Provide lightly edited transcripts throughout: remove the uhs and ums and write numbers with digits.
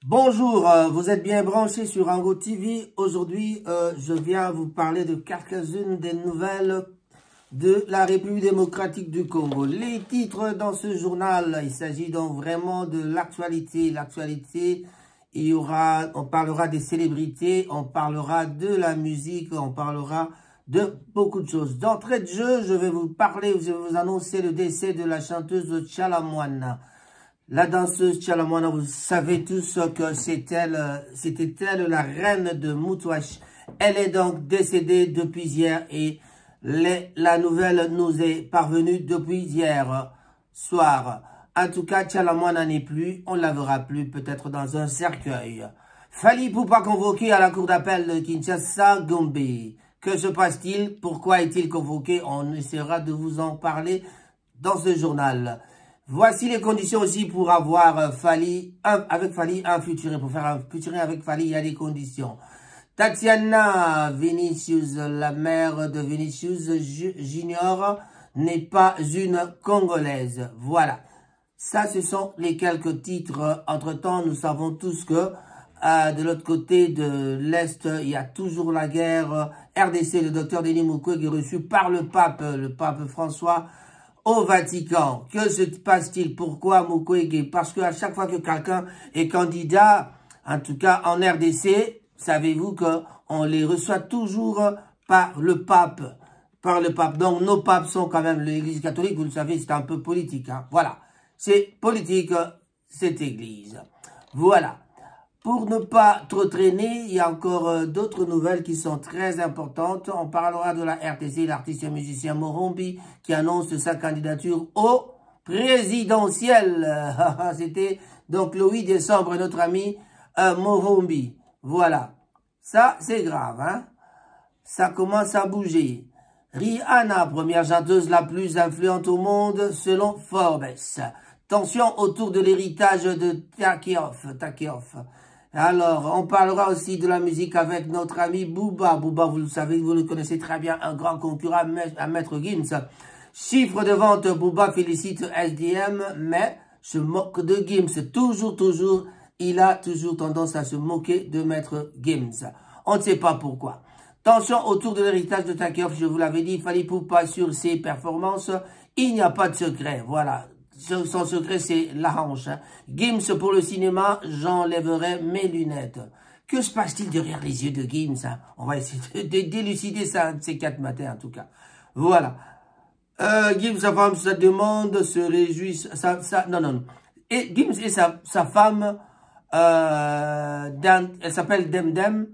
Bonjour, vous êtes bien branchés sur Rango TV. Aujourd'hui, je viens vous parler de quelques-unes des nouvelles de la République démocratique du Congo. Les titres dans ce journal, il s'agit donc vraiment de l'actualité. L'actualité, on parlera des célébrités, on parlera de la musique, on parlera de beaucoup de choses. D'entrée de jeu, je vais vous annoncer le décès de la chanteuse Tchalamouana. La danseuse Tchalamouana, vous savez tous que c'était elle la reine de Moutouache. Elle est donc décédée depuis hier et la nouvelle nous est parvenue depuis hier soir. En tout cas, Tchalamouana n'est plus, on ne la verra plus, peut-être dans un cercueil. Fally Ipupa convoqué à la cour d'appel de Kinshasa, Gombe. Que se passe-t-il? Pourquoi est-il convoqué? On essaiera de vous en parler dans ce journal. Voici les conditions aussi pour avoir avec Fally un futur. Pour faire un futur avec Fally, il y a des conditions. Tatiana Vinicius, la mère de Vinicius Junior, n'est pas une Congolaise. Voilà. Ça, ce sont les quelques titres. Entre-temps, nous savons tous que de l'autre côté de l'Est, il y a toujours la guerre. RDC, le docteur Denis Mukwege est reçu par le pape François, au Vatican. Que se passe-t-il? Pourquoi Mukwege? Parce qu'à chaque fois que quelqu'un est candidat, en tout cas en RDC, savez-vous qu'on les reçoit toujours par le pape. Donc nos papes sont quand même l'église catholique, vous le savez, c'est un peu politique. Hein. Voilà, c'est politique, cette église. Voilà. Pour ne pas trop traîner, il y a encore d'autres nouvelles qui sont très importantes. On parlera de la RTC, l'artiste et musicien Mohombi, qui annonce sa candidature au présidentiel. C'était donc le 8 décembre, notre ami Mohombi. Voilà. Ça, c'est grave, hein. Ça commence à bouger. Rihanna, première chanteuse la plus influente au monde, selon Forbes. Tension autour de l'héritage de Takeoff. Alors, on parlera aussi de la musique avec notre ami Booba. Booba, vous le savez, vous le connaissez très bien, un grand concurrent à Maître Gims. Chiffre de vente, Booba félicite SDM, mais se moque de Gims. Toujours, il a toujours tendance à se moquer de Maître Gims. On ne sait pas pourquoi. Tension autour de l'héritage de Takeoff, je vous l'avais dit, Fally Ipupa sur ses performances. Il n'y a pas de secret, voilà. Son secret, c'est la hanche. Hein. Gims pour le cinéma, j'enlèverai mes lunettes. Que se passe-t-il derrière les yeux de Gims? Hein? On va essayer de délucider ça un de ces 4 matins, en tout cas. Voilà. Gims, sa femme, sa demande, se réjouissent. Non. Et Gims et sa femme, elle s'appelle Demdem,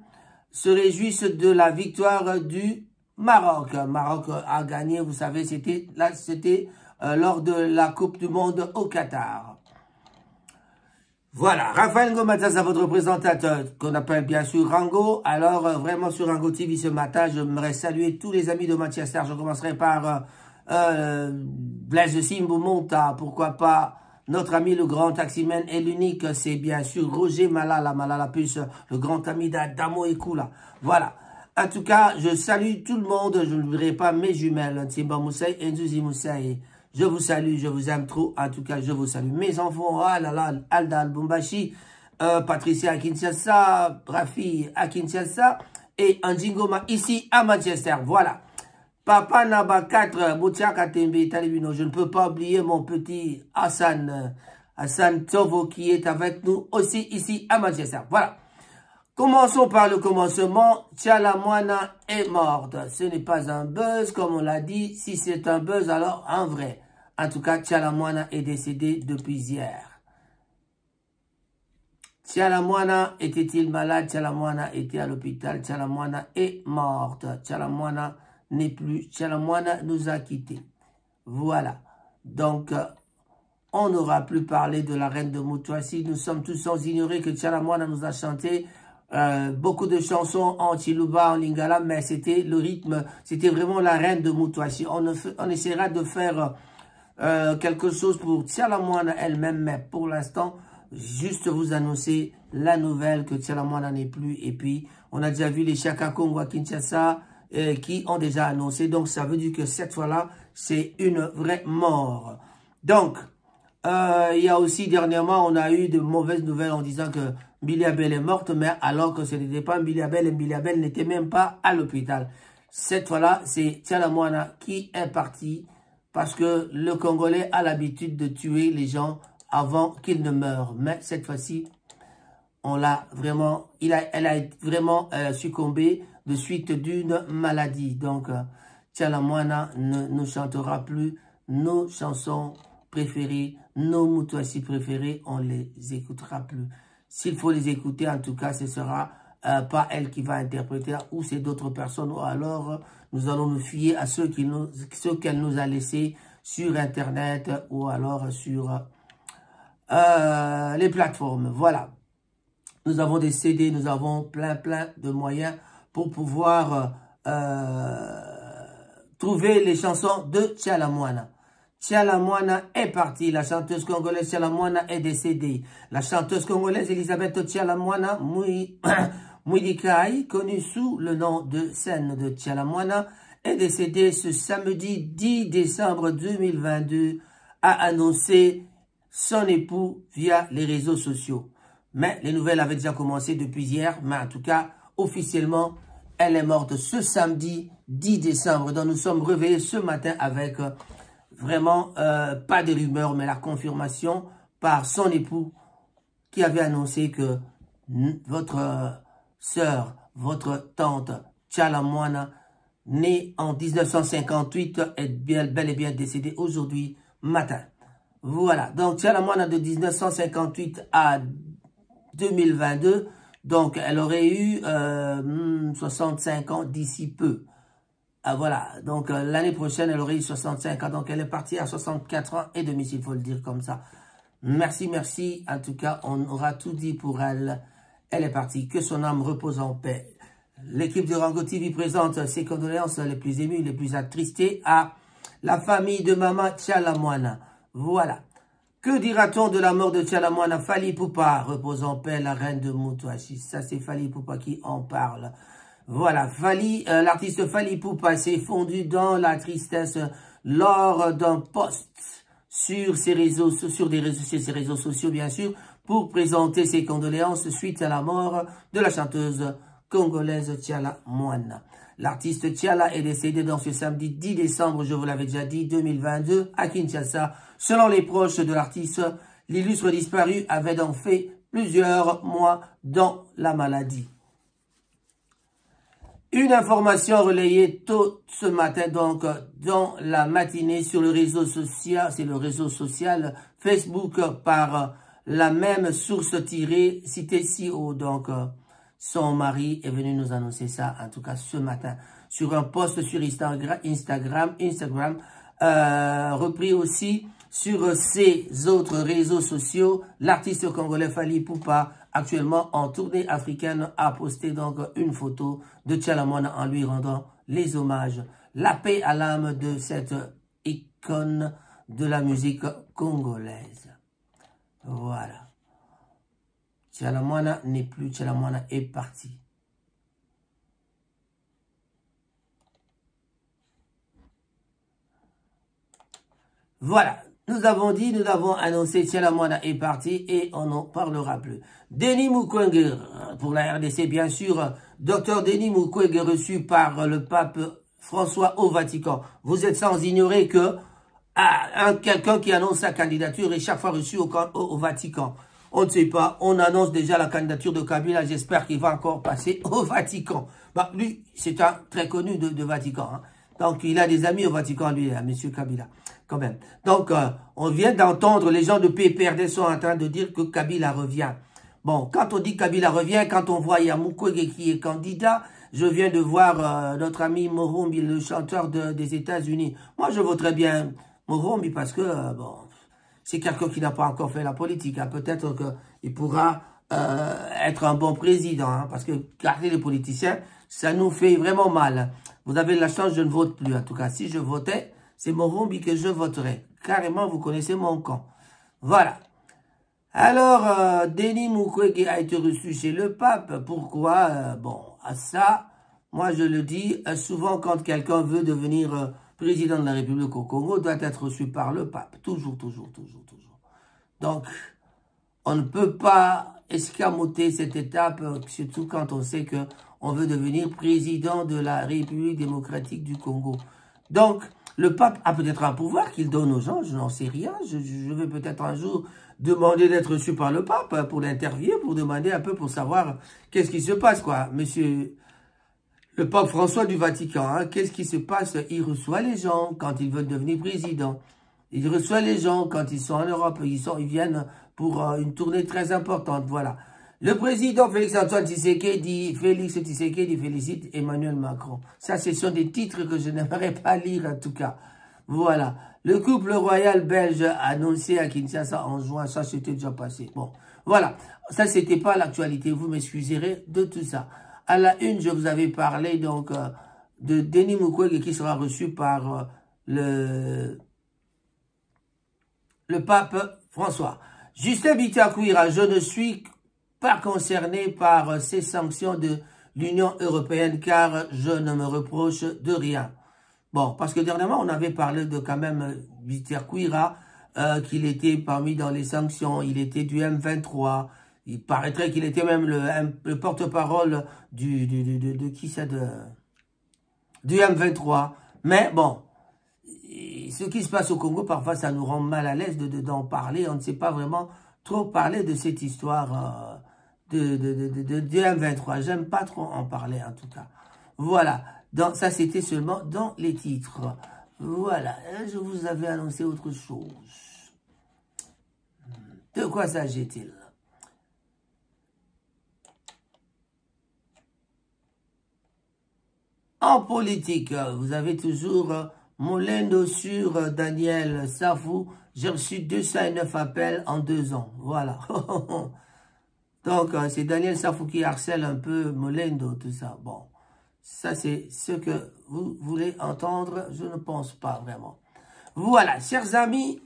se réjouissent de la victoire du Maroc. Maroc a gagné, vous savez, c'était lors de la Coupe du Monde au Qatar. Voilà, Raphaël Ngomataz, à votre présentateur, qu'on appelle bien sûr Rango. Alors, vraiment sur Rango TV ce matin, j'aimerais saluer tous les amis de Manchester. Je commencerai par Blaise Simbo Monta, pourquoi pas notre ami le grand taximan et l'unique, c'est bien sûr Roger Malala Puce, le grand ami d'Adamo et Kula. Voilà. En tout cas, je salue tout le monde. Je n'oublierai pas mes jumelles, Timba Moussaï et Nzuzi Moussaï. Je vous salue, je vous aime trop. En tout cas, je vous salue. Mes enfants, Alda Al-Bumbashi, Patricia à Kinshasa, Rafi à Kinshasa et Anjingoma ici à Manchester. Voilà. Papa Naba 4, Boutiaka Tembe, Talibino. Je ne peux pas oublier mon petit Hassan Tovo qui est avec nous aussi ici à Manchester. Voilà. Commençons par le commencement. Tchalamouana est morte. Ce n'est pas un buzz, comme on l'a dit. Si c'est un buzz, alors un vrai. En tout cas, Tchalamouana est décédé depuis hier. Tchalamouana était-il malade? Tchalamouana était à l'hôpital. Tchalamouana est morte. Tchalamouana n'est plus. Tchalamouana nous a quittés. Voilà. Donc, on n'aura plus parlé de la reine de Moutouassi. Nous sommes tous sans ignorer que Tchalamouana nous a chanté beaucoup de chansons en Chiluba, en Lingala, mais c'était le rythme, c'était vraiment la reine de Moutouassi. On essaiera de faire quelque chose pour Tchalamouana elle-même, mais pour l'instant, juste vous annoncer la nouvelle que Tchalamouana n'est plus. Et puis, on a déjà vu les Chaka Congo à Kinshasa qui ont déjà annoncé. Donc, ça veut dire que cette fois-là, c'est une vraie mort. Donc, il y a aussi, dernièrement, on a eu de mauvaises nouvelles en disant que Mbiliabel est morte, mais alors que ce n'était pas Mbiliabel, et Mbiliabel n'était même pas à l'hôpital. Cette fois-là, c'est Tchalamouana qui est parti parce que le Congolais a l'habitude de tuer les gens avant qu'ils ne meurent. Mais cette fois-ci, elle a vraiment succombé de suite d'une maladie. Donc, Tchalamouana ne nous chantera plus nos chansons préférées, nos Moutouassi préférés, on les écoutera plus. S'il faut les écouter, en tout cas, ce sera pas elle qui va interpréter, ou c'est d'autres personnes, ou alors nous allons nous fier à ceux qu'elle nous a laissés sur Internet, ou alors sur les plateformes. Voilà. Nous avons des CD, nous avons plein de moyens pour pouvoir trouver les chansons de Tchalamouana. Tchalamouana est partie, la chanteuse congolaise Tchalamouana est décédée. La chanteuse congolaise Elisabeth Tchalamouana Mouidikai, connue sous le nom de scène de Tchalamouana, est décédée ce samedi 10 décembre 2022, a annoncé son époux via les réseaux sociaux. Mais les nouvelles avaient déjà commencé depuis hier, mais en tout cas, officiellement, elle est morte ce samedi 10 décembre. Donc nous sommes réveillés ce matin avec vraiment pas de rumeurs, mais la confirmation par son époux qui avait annoncé que votre sœur, votre tante Tchalamouana, née en 1958, est bel et bien décédée aujourd'hui matin. Voilà, donc Tchalamouana de 1958 à 2022, donc elle aurait eu 65 ans d'ici peu. Voilà, donc l'année prochaine, elle aurait eu 65 ans, donc elle est partie à 64 ans et demi, s'il faut le dire comme ça. Merci, merci, en tout cas, on aura tout dit pour elle. Elle est partie, que son âme repose en paix. L'équipe de Rango TV présente ses condoléances les plus émues, les plus attristées à la famille de Maman Tchalamouana. Voilà. Que dira-t-on de la mort de Tchalamouana? Fally Ipupa, repose en paix, la reine de Moutouassi. Ça, c'est Fally Ipupa qui en parle. Voilà, l'artiste Fally Ipupa s'est fondu dans la tristesse lors d'un post sur ses réseaux sociaux, bien sûr, pour présenter ses condoléances suite à la mort de la chanteuse congolaise Tchalamouana. L'artiste Tchala est décédé dans ce samedi 10 décembre, je vous l'avais déjà dit, 2022, à Kinshasa. Selon les proches de l'artiste, l'illustre disparu avait donc fait plusieurs mois dans la maladie. Une information relayée tôt ce matin, donc, dans la matinée sur le réseau social, c'est le réseau social Facebook par la même source citée ci haut, donc, son mari est venu nous annoncer ça, en tout cas ce matin, sur un post sur Instagram, repris aussi sur ses autres réseaux sociaux. L'artiste congolais Fally Ipupa, actuellement en tournée africaine, a posté donc une photo de Tchalamouana en lui rendant les hommages. La paix à l'âme de cette icône de la musique congolaise. Voilà. Tchalamouana n'est plus, Tchalamouana est parti. Voilà, nous avons dit, nous avons annoncé, Tchalamouana est parti et on n'en parlera plus. Denis Mukwege, pour la RDC bien sûr, Dr Denis Mukwege reçu par le pape François au Vatican. Vous êtes sans ignorer que quelqu'un qui annonce sa candidature est chaque fois reçu au Vatican. On ne sait pas, on annonce déjà la candidature de Kabila, j'espère qu'il va encore passer au Vatican. Bah, lui, c'est un très connu de Vatican. Hein. Donc, il a des amis au Vatican, lui, M. Kabila, quand même. Donc, on vient d'entendre, les gens de PPRD sont en train de dire que Kabila revient. Bon, quand on dit Kabila revient, quand on voit Mukwege qui est candidat, je viens de voir notre ami Morombi, le chanteur des États-Unis. Moi, je voterais bien Morombi parce que, bon... c'est quelqu'un qui n'a pas encore fait la politique. Hein. Peut-être qu'il pourra être un bon président. Hein, parce que garder les politiciens, ça nous fait vraiment mal. Vous avez la chance, je ne vote plus. En tout cas, si je votais, c'est Morombi que je voterais. Carrément, vous connaissez mon camp. Voilà. Alors, Denis Mukwege a été reçu chez le pape. Pourquoi bon, à ça, moi je le dis, souvent quand quelqu'un veut devenir... président de la République au Congo doit être reçu par le pape. Toujours. Donc, on ne peut pas escamoter cette étape, surtout quand on sait qu'on veut devenir président de la République démocratique du Congo. Donc, le pape a peut-être un pouvoir qu'il donne aux gens, je n'en sais rien. Je vais peut-être un jour demander d'être reçu par le pape pour l'interviewer, pour demander un peu, pour savoir qu'est-ce qui se passe, quoi. Monsieur le pape François du Vatican, hein, qu'est-ce qui se passe? Il reçoit les gens quand ils veulent devenir président. Il reçoit les gens quand ils sont en Europe. Ils viennent pour une tournée très importante, voilà. Le président Félix-Antoine Tshisekedi félicite Emmanuel Macron. Ça, ce sont des titres que je n'aimerais pas lire, en tout cas. Voilà. Le couple royal belge annoncé à Kinshasa en juin, ça, c'était déjà passé. Bon, voilà. Ça, c'était pas l'actualité. Vous m'excuserez de tout ça. À la une, je vous avais parlé, donc, de Denis Mukwege qui sera reçu par le pape François. Justin Bitakuira, je ne suis pas concerné par ces sanctions de l'Union européenne car je ne me reproche de rien. Bon, parce que dernièrement, on avait parlé de quand même Bitakuira, qu'il était parmi dans les sanctions, il était du M23, il paraîtrait qu'il était même le porte-parole du M23. Mais bon, ce qui se passe au Congo, parfois, ça nous rend mal à l'aise d'en parler. On ne sait pas vraiment trop parler de cette histoire du M23. J'aime pas trop en parler, en tout cas. Voilà. Donc, ça, c'était seulement dans les titres. Voilà. Je vous avais annoncé autre chose. De quoi s'agit-il? En politique, vous avez toujours Molendo sur Daniel Safou. J'ai reçu 209 appels en 2 ans. Voilà. Donc, c'est Daniel Safou qui harcèle un peu Molendo, tout ça. Bon, ça c'est ce que vous voulez entendre. Je ne pense pas vraiment. Voilà, chers amis,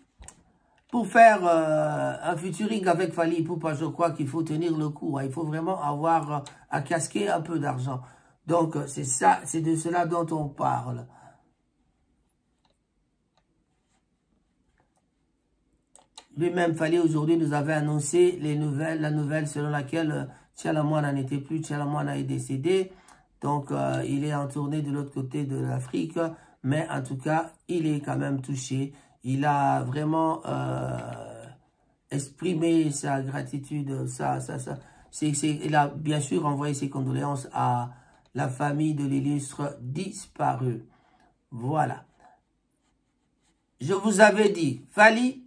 pour faire un featuring avec Fally Ipupa, je crois qu'il faut tenir le coup. Hein. Il faut vraiment avoir à casquer un peu d'argent. Donc, c'est ça, c'est de cela dont on parle. Lui-même, Fally, aujourd'hui, nous avait annoncé la nouvelle selon laquelle Tchalamouana n'était plus, Tchalamouana est décédé. Donc, il est en tournée de l'autre côté de l'Afrique. Mais en tout cas, il est quand même touché. Il a vraiment exprimé sa gratitude. Il a bien sûr envoyé ses condoléances à la famille de l'illustre disparu. Voilà. Je vous avais dit, Fally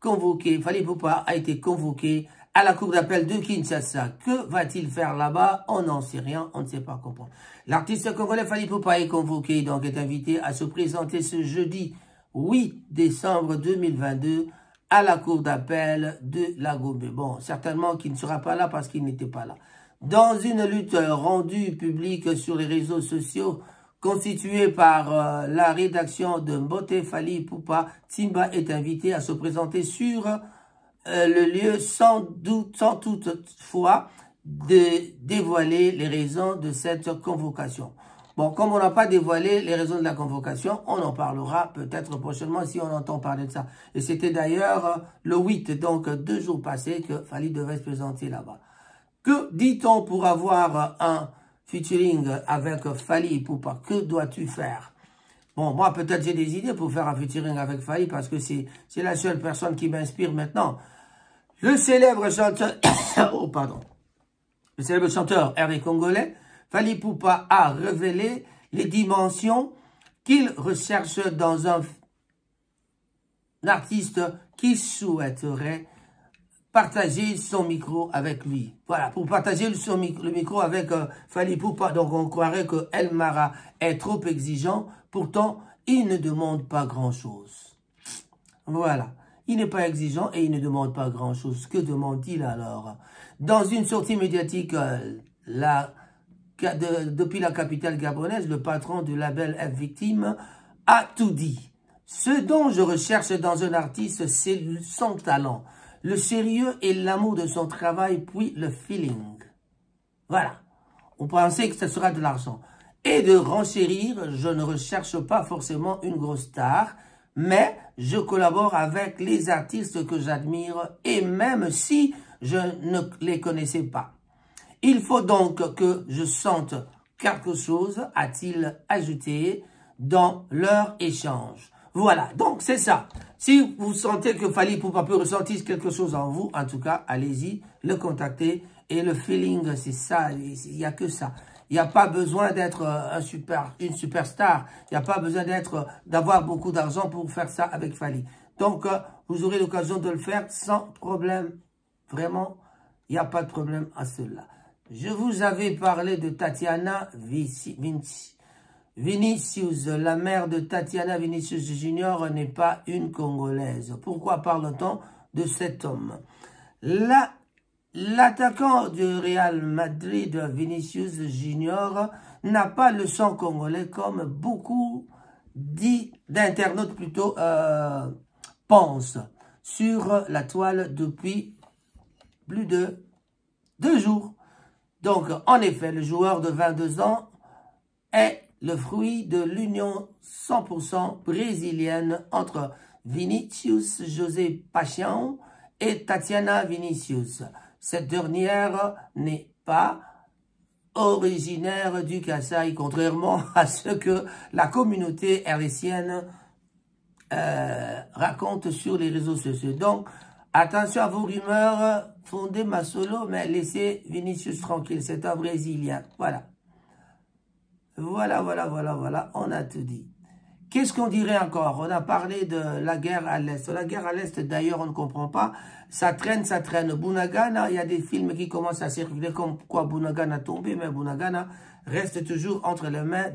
Ipupa a été convoqué à la cour d'appel de Kinshasa. Que va-t-il faire là-bas? On n'en sait rien, on ne sait pas comprendre. L'artiste congolais Fally Ipupa est convoqué, donc est invité à se présenter ce jeudi 8 décembre 2022 à la cour d'appel de la Gombe. Bon, certainement qu'il ne sera pas là parce qu'il n'était pas là. Dans une lutte rendue publique sur les réseaux sociaux, constituée par la rédaction de Mbote Fally Ipupa, Timba est invité à se présenter sur le lieu sans toutefois dévoiler les raisons de cette convocation. Bon, comme on n'a pas dévoilé les raisons de la convocation, on en parlera peut-être prochainement si on entend parler de ça. Et c'était d'ailleurs le 8, donc 2 jours passés, que Fally devait se présenter là-bas. Que dit-on pour avoir un featuring avec Fally Ipupa? Que dois-tu faire? Bon, moi, peut-être j'ai des idées pour faire un featuring avec Fally parce que c'est la seule personne qui m'inspire maintenant. Le célèbre chanteur, oh, pardon. Le célèbre chanteur RD congolais, Fally Ipupa a révélé les dimensions qu'il recherche dans un artiste qui souhaiterait partager son micro avec lui. Voilà, pour partager le micro avec Fally Ipupa. Donc, on croirait que El Mara est trop exigeant. Pourtant, il ne demande pas grand-chose. Voilà. Il n'est pas exigeant et il ne demande pas grand-chose. Que demande-t-il alors? Dans une sortie médiatique, depuis la capitale gabonaise, le patron du label F-Victime a tout dit. Ce dont je recherche dans un artiste, c'est son talent, le sérieux et l'amour de son travail, puis le feeling. Voilà. On pensait que ce sera de l'argent. Et de renchérir, je ne recherche pas forcément une grosse star, mais je collabore avec les artistes que j'admire et même si je ne les connaissais pas. Il faut donc que je sente quelque chose, a-t-il ajouté, dans leur échange. Voilà, donc c'est ça. Si vous sentez que Fally Ipupa peut ressentir quelque chose en vous, en tout cas, allez-y, le contacter. Et le feeling, c'est ça, il n'y a que ça. Il n'y a pas besoin d'être une superstar. Il n'y a pas besoin d'avoir beaucoup d'argent pour faire ça avec Fally. Donc, vous aurez l'occasion de le faire sans problème. Vraiment, il n'y a pas de problème à cela. Je vous avais parlé de Tatiana Vinicius. La mère de Tatiana Vinicius Junior n'est pas une Congolaise. Pourquoi parle-t-on de cet homme? L'attaquant du Real Madrid, Vinicius Junior, n'a pas le sang congolais comme beaucoup d'internautes plutôt pensent sur la toile depuis plus de 2 jours. Donc, en effet, le joueur de 22 ans est le fruit de l'union 100% brésilienne entre Vinicius José Paixão et Tatiana Vinicius. Cette dernière n'est pas originaire du Kasaï, contrairement à ce que la communauté RDCienne raconte sur les réseaux sociaux. Donc, attention à vos rumeurs fondées Masolo, mais laissez Vinicius tranquille, c'est un Brésilien. Voilà. Voilà, on a tout dit. Qu'est-ce qu'on dirait encore? On a parlé de la guerre à l'Est. La guerre à l'Est, d'ailleurs, on ne comprend pas. Ça traîne. Bunagana, il y a des films qui commencent à circuler comme quoi Bunagana a tombé, mais Bunagana reste toujours entre les mains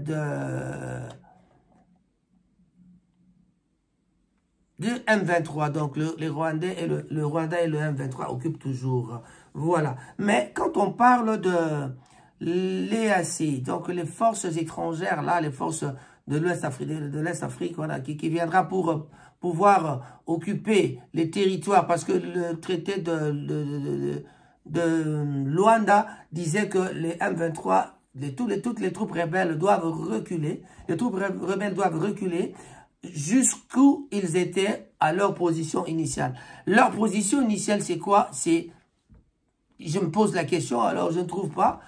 du M23. Donc, le Rwandais et le Rwanda et le M23 occupent toujours. Voilà. Mais quand on parle de l'EAC, donc les forces étrangères, là, les forces de l'Est-Afrique, voilà, qui viendra pour pouvoir occuper les territoires, parce que le traité de Luanda disait que les M23, toutes les troupes rebelles doivent reculer, jusqu'où ils étaient à leur position initiale. Leur position initiale, c'est quoi? Je me pose la question, alors je ne trouve pas.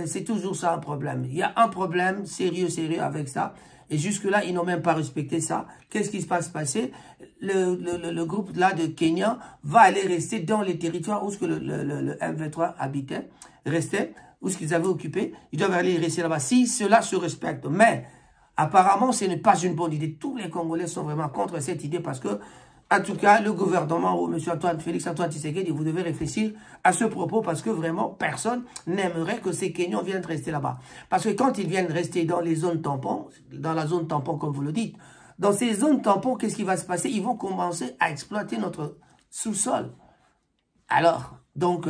C'est toujours ça un problème. Il y a un problème sérieux avec ça. Et jusque-là, ils n'ont même pas respecté ça. Qu'est-ce qui se passe passer? Le groupe là de Kenya va aller rester dans les territoires où le M23 restait, où ce qu'ils avaient occupé. Ils doivent aller rester là-bas. Si cela se respecte. Mais apparemment, ce n'est pas une bonne idée. Tous les Congolais sont vraiment contre cette idée parce que, en tout cas, le gouvernement ou M. Félix Antoine Tshisekedi, vous devez réfléchir à ce propos parce que vraiment, personne n'aimerait que ces Kenyans viennent rester là-bas. Parce que quand ils viennent rester dans les zones tampons, dans la zone tampon comme vous le dites, dans ces zones tampons, qu'est-ce qui va se passer? Ils vont commencer à exploiter notre sous-sol. Alors, donc,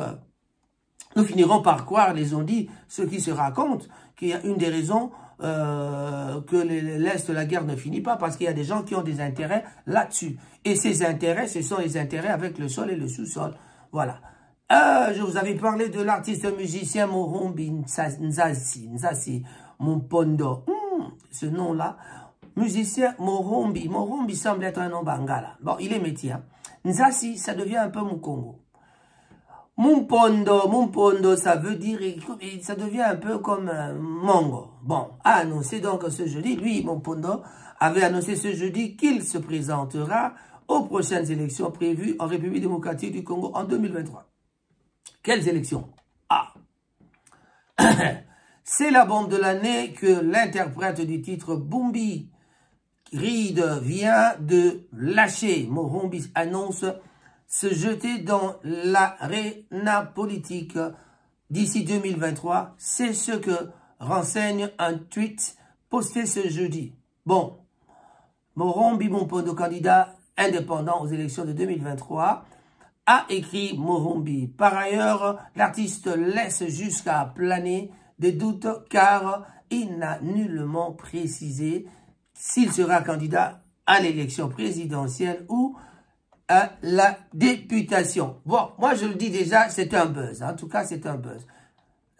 nous finirons par croire, les ont dit, ceux qui se racontent, qu'il y a une des raisons que l'Est de la guerre ne finit pas parce qu'il y a des gens qui ont des intérêts là-dessus. Et ces intérêts, ce sont les intérêts avec le sol et le sous-sol. Voilà. Je vous avais parlé de l'artiste musicien Morombi Nzasi, Mumpondo. Ce nom-là, musicien Morombi. Morombi semble être un nom bangala. Bon, il est métier. Hein. Nzasi, ça devient un peu Mukongo. Mumpondo, ça veut dire, ça devient un peu comme Mongo. Bon, a annoncé donc ce jeudi, lui, Mumpondo, avait annoncé ce jeudi qu'il se présentera aux prochaines élections prévues en République démocratique du Congo en 2023. Quelles élections? Ah, c'est la bombe de l'année que l'interprète du titre Bumbi Reed vient de lâcher. Morombi annonce se jeter dans l'aréna politique d'ici 2023. C'est ce que renseigne un tweet posté ce jeudi. Bon, Morombi Mumpondo, candidat indépendant aux élections de 2023, a écrit Morombi. Par ailleurs, l'artiste laisse jusqu'à planer des doutes car il n'a nullement précisé s'il sera candidat à l'élection présidentielle ou à la députation. Bon, moi je le dis déjà, c'est un buzz. En tout cas, c'est un buzz.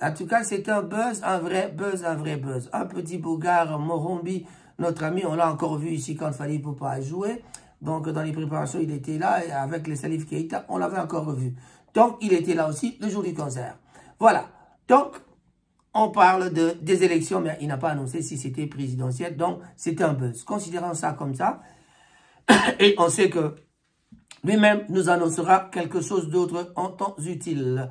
En tout cas, c'est un buzz, un vrai buzz, un vrai buzz. Un petit Bogart, Morombi, notre ami, on l'a encore vu ici quand Fally Ipupa a joué. Donc, dans les préparations, il était là, et avec les Salif Keita, on l'avait encore vu. Donc, il était là aussi le jour du concert. Voilà. Donc, on parle des élections, mais il n'a pas annoncé si c'était présidentiel. Donc, c'était un buzz. Considérant ça comme ça, et on sait que lui-même nous annoncera quelque chose d'autre en temps utile.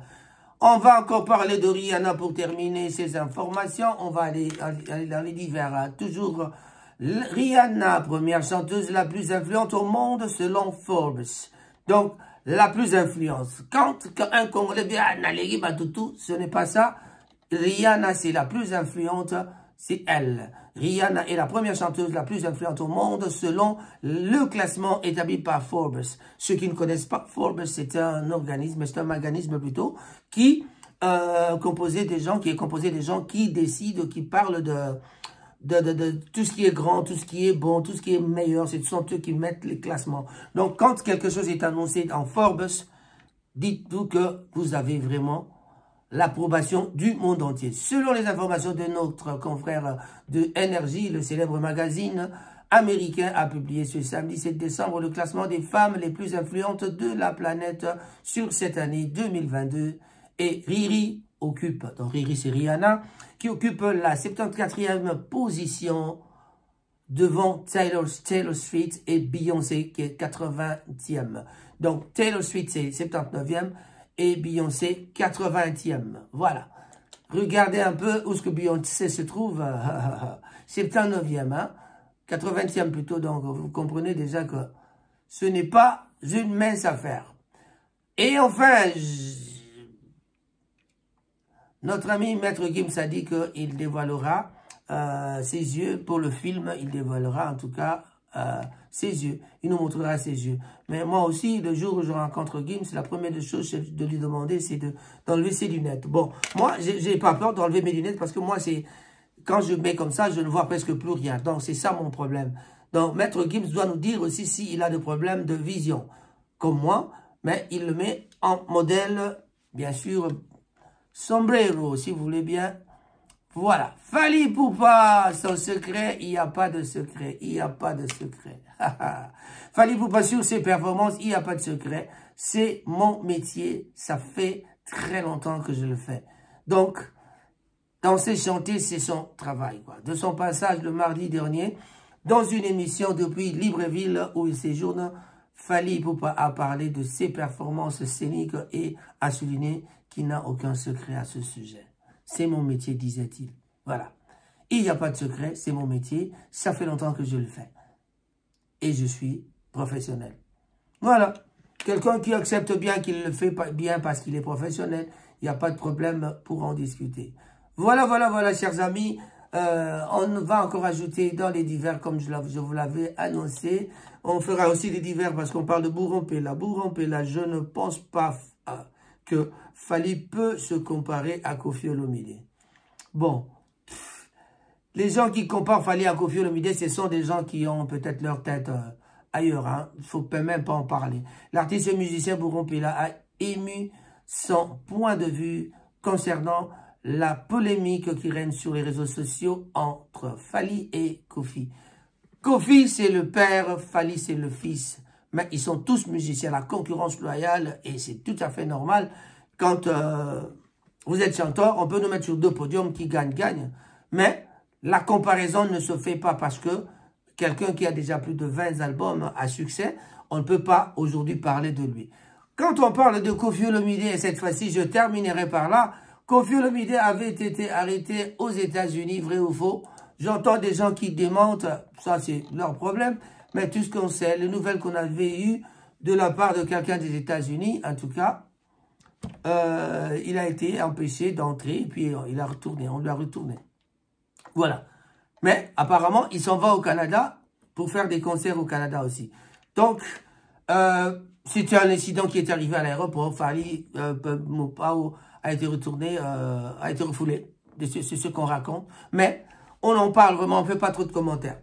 On va encore parler de Rihanna pour terminer ces informations. On va aller dans les divers. Toujours Rihanna, première chanteuse la plus influente au monde selon Forbes. Donc, la plus influente. Quand un Congolais dit « Naleri Batutu », ce n'est pas ça. Rihanna, c'est la plus influente, c'est elle. Rihanna est la première chanteuse la plus influente au monde selon le classement établi par Forbes. Ceux qui ne connaissent pas Forbes, c'est un organisme, c'est un organisme plutôt, qui est composé des gens qui décident, qui parlent de tout ce qui est grand, tout ce qui est bon, tout ce qui est meilleur. Ce sont eux qui mettent les classements. Donc, quand quelque chose est annoncé en Forbes, dites-vous que vous avez vraiment l'approbation du monde entier. Selon les informations de notre confrère de Energy, le célèbre magazine américain a publié ce samedi 7 décembre le classement des femmes les plus influentes de la planète sur cette année 2022. Et Riri occupe, donc Riri c'est Rihanna, qui occupe la 74e position devant Taylor Swift et Beyoncé qui est 80e. Donc Taylor Swift c'est 79e. Et Beyoncé, 80e. Voilà. Regardez un peu où ce que Beyoncé se trouve. 79e, hein. 80e plutôt. Donc, vous comprenez déjà que ce n'est pas une mince affaire. Et enfin, notre ami Maître Gims a dit qu'il dévoilera ses yeux pour le film. Il dévoilera en tout cas ses yeux. Il nous montrera ses yeux. Mais moi aussi, le jour où je rencontre Gims, la première des choses de lui demander, c'est d'enlever ses lunettes. Bon, moi, j'ai pas peur d'enlever mes lunettes parce que moi, quand je mets comme ça, je ne vois presque plus rien. Donc, c'est ça mon problème. Donc, Maître Gims doit nous dire aussi s'il a des problèmes de vision, comme moi, mais il le met en modèle, bien sûr, sombrero, si vous voulez bien. Voilà. Fally Ipupa, son secret, il n'y a pas de secret. Il n'y a pas de secret. Fally Ipupa sur ses performances, il n'y a pas de secret. C'est mon métier. Ça fait très longtemps que je le fais. Donc, danser, chanter, c'est son travail, quoi. De son passage le mardi dernier, dans une émission depuis Libreville où il séjourne, Fally Ipupa a parlé de ses performances scéniques et a souligné qu'il n'a aucun secret à ce sujet. C'est mon métier, disait-il. Voilà. Il n'y a pas de secret, c'est mon métier. Ça fait longtemps que je le fais. Et je suis professionnel. Voilà. Quelqu'un qui accepte bien qu'il le fait bien parce qu'il est professionnel, il n'y a pas de problème pour en discuter. Voilà, chers amis. On va encore ajouter dans les divers, comme je vous l'avais annoncé. On fera aussi les divers parce qu'on parle de Bourampela. Bourampela, je ne pense pas que Fally peut se comparer à Koffi Olomide. Bon, les gens qui comparent Fally à Koffi Olomide, ce sont des gens qui ont peut-être leur tête ailleurs. Hein. Il ne faut même pas en parler. L'artiste et musicien Bourampela a ému son point de vue concernant la polémique qui règne sur les réseaux sociaux entre Fally et Koffi. Koffi, c'est le père, Fally, c'est le fils. Mais ils sont tous musiciens, la concurrence loyale, et c'est tout à fait normal. Quand vous êtes chanteur, on peut nous mettre sur deux podiums qui gagnent. Mais la comparaison ne se fait pas parce que quelqu'un qui a déjà plus de 20 albums à succès, on ne peut pas aujourd'hui parler de lui. Quand on parle de Koffi Olomide, et cette fois-ci, je terminerai par là, Koffi Olomide avait été arrêté aux États-Unis, vrai ou faux? J'entends des gens qui démentent, ça c'est leur problème. Mais tout ce qu'on sait, les nouvelles qu'on avait eues de la part de quelqu'un des États-Unis, en tout cas, il a été empêché d'entrer et puis il a retourné, on lui a retourné. Voilà. Mais apparemment, il s'en va au Canada pour faire des concerts au Canada aussi. Donc, c'était un incident qui est arrivé à l'aéroport. Fally a été retourné, a été refoulé. C'est ce qu'on raconte. Mais on en parle vraiment, on ne fait pas trop de commentaires.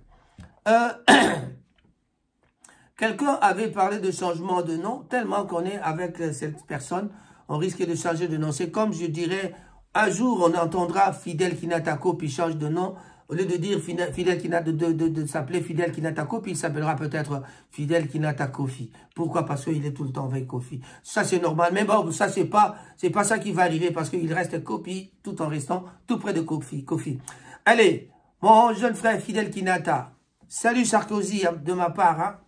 Quelqu'un avait parlé de changement de nom, tellement qu'on est avec cette personne, on risque de changer de nom. C'est comme, je dirais, un jour, on entendra Fidel Kinatako puis change de nom. Au lieu de dire Fidel Kinata, de s'appeler Fidel Kinata Kofi, il s'appellera peut-être Fidel Kinata Kofi. Pourquoi? Parce qu'il est tout le temps avec Kofi. Ça, c'est normal. Mais bon, ça, c'est pas ça qui va arriver parce qu'il reste Kofi tout en restant tout près de Kofi. Allez, mon jeune frère Fidel Kinata, salut Sarkozy de ma part. Hein.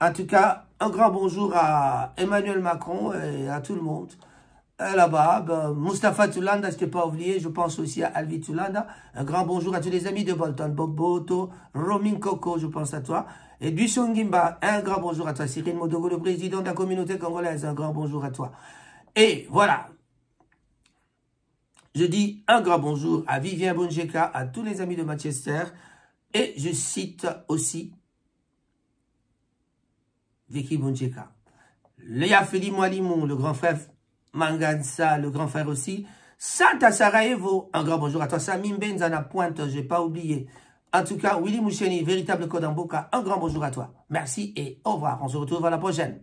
En tout cas, un grand bonjour à Emmanuel Macron et à tout le monde. Là-bas, Mustapha Tulanda, je ne t'ai pas oublié, je pense aussi à Alvi Tulanda. Un grand bonjour à tous les amis de Bolton, Bob Boto, Romin Koko, je pense à toi. Et Dushon Gimba, un grand bonjour à toi. Cyril Modogo, le président de la communauté congolaise, un grand bonjour à toi. Et voilà, je dis un grand bonjour à Vivien Bonjeka, à tous les amis de Manchester. Et je cite aussi Vicky Bonjeka. Léa Feli Mwalimou, le grand frère Mangansa, le grand frère aussi. Santa Sarajevo, un grand bonjour à toi. Samim Benzana Pointe, je n'ai pas oublié. En tout cas, Willy Moucheni, véritable Kodamboka, un grand bonjour à toi. Merci et au revoir. On se retrouve à la prochaine.